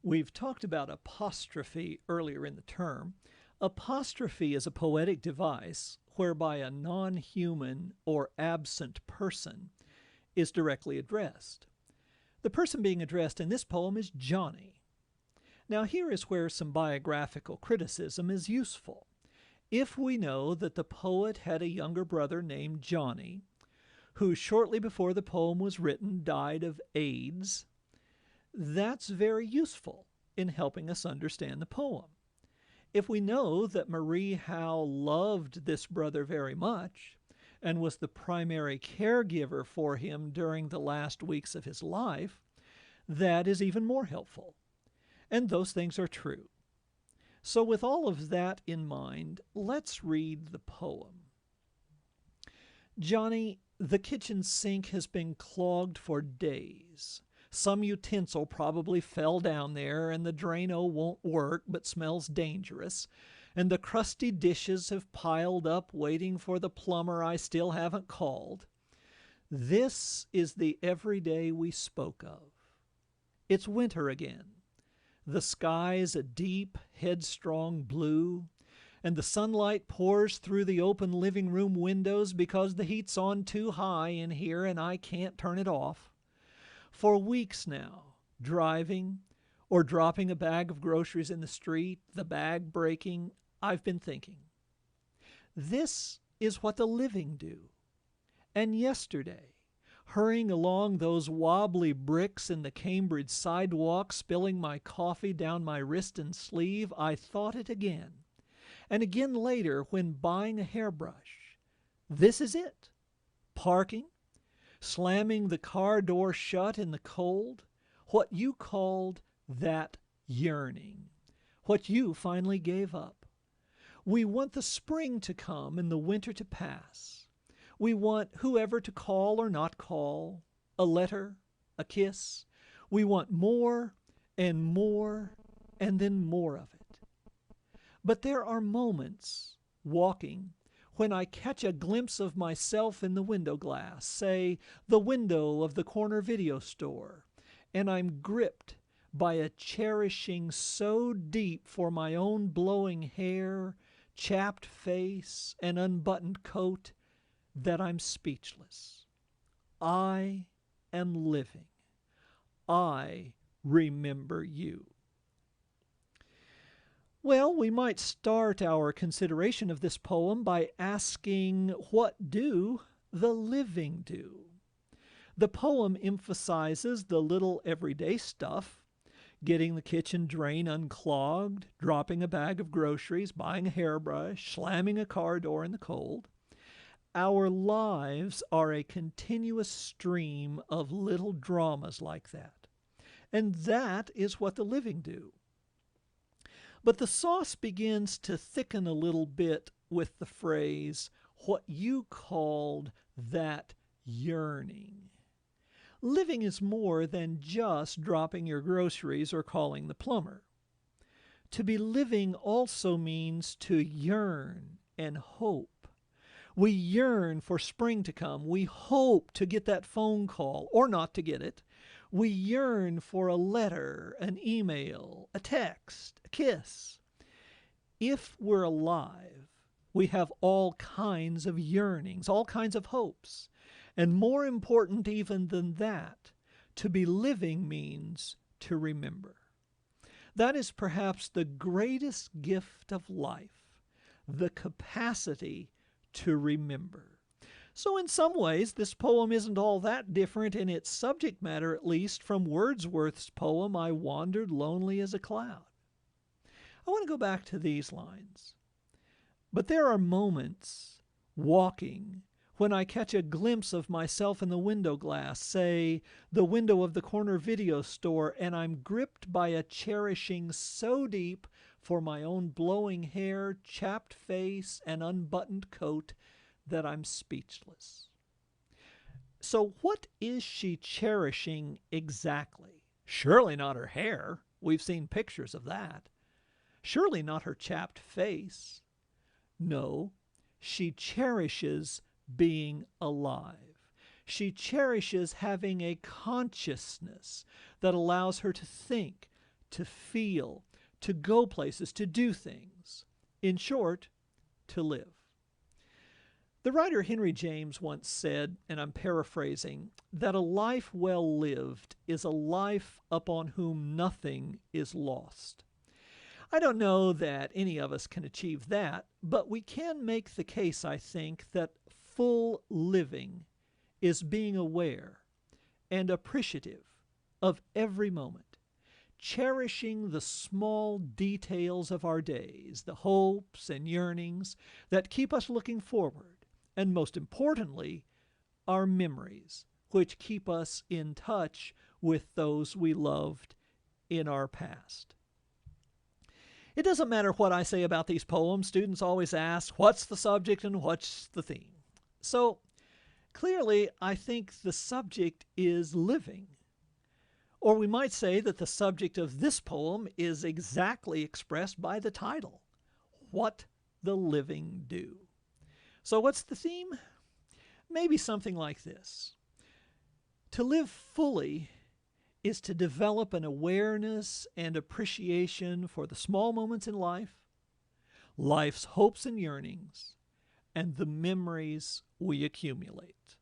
We've talked about apostrophe earlier in the term. Apostrophe is a poetic device whereby a non-human or absent person is directly addressed. The person being addressed in this poem is Johnny. Now here is where some biographical criticism is useful. If we know that the poet had a younger brother named Johnny, who shortly before the poem was written died of AIDS, that's very useful in helping us understand the poem. If we know that Marie Howe loved this brother very much and was the primary caregiver for him during the last weeks of his life, that is even more helpful. And those things are true. So with all of that in mind, let's read the poem. Johnny, the kitchen sink has been clogged for days. Some utensil probably fell down there, and the Drano won't work but smells dangerous, and the crusty dishes have piled up waiting for the plumber I still haven't called. This is the everyday we spoke of. It's winter again. The sky's a deep, headstrong blue, and the sunlight pours through the open living room windows because the heat's on too high in here and I can't turn it off. For weeks now, driving or dropping a bag of groceries in the street, the bag breaking, I've been thinking. This is what the living do. And yesterday, hurrying along those wobbly bricks in the Cambridge sidewalk, spilling my coffee down my wrist and sleeve, I thought it again. And again later when buying a hairbrush. This is it. Parking, slamming the car door shut in the cold, what you called that yearning, what you finally gave up. We want the spring to come and the winter to pass. We want whoever to call or not call, a letter, a kiss. We want more and more and then more of it. But there are moments, walking, when I catch a glimpse of myself in the window glass, say the window of the corner video store, and I'm gripped by a cherishing so deep for my own blowing hair, chapped face, and unbuttoned coat that I'm speechless. I am living. I remember you. Well, we might start our consideration of this poem by asking, what do the living do? The poem emphasizes the little everyday stuff, getting the kitchen drain unclogged, dropping a bag of groceries, buying a hairbrush, slamming a car door in the cold. Our lives are a continuous stream of little dramas like that. And that is what the living do. But the sauce begins to thicken a little bit with the phrase, what you called that yearning. Living is more than just dropping your groceries or calling the plumber. To be living also means to yearn and hope. We yearn for spring to come. We hope to get that phone call or not to get it. We yearn for a letter, an email, a text, a kiss. If we're alive, we have all kinds of yearnings, all kinds of hopes. And more important even than that, to be living means to remember. That is perhaps the greatest gift of life, the capacity to remember. So in some ways, this poem isn't all that different in its subject matter, at least, from Wordsworth's poem, I Wandered Lonely as a Cloud. I want to go back to these lines. But there are moments, walking, when I catch a glimpse of myself in the window glass, say, the window of the corner video store, and I'm gripped by a cherishing so deep for my own blowing hair, chapped face, and unbuttoned coat that I'm speechless. So what is she cherishing exactly? Surely not her hair. We've seen pictures of that. Surely not her chapped face. No, she cherishes being alive. She cherishes having a consciousness that allows her to think, to feel, to go places, to do things. In short, to live. The writer Henry James once said, and I'm paraphrasing, that a life well lived is a life upon whom nothing is lost. I don't know that any of us can achieve that, but we can make the case, I think, that full living is being aware and appreciative of every moment, cherishing the small details of our days, the hopes and yearnings that keep us looking forward, and most importantly, our memories, which keep us in touch with those we loved in our past. It doesn't matter what I say about these poems. Students always ask, what's the subject and what's the theme? So clearly, I think the subject is living. Or we might say that the subject of this poem is exactly expressed by the title, What the Living Do. So what's the theme? Maybe something like this. To live fully is to develop an awareness and appreciation for the small moments in life, life's hopes and yearnings, and the memories we accumulate.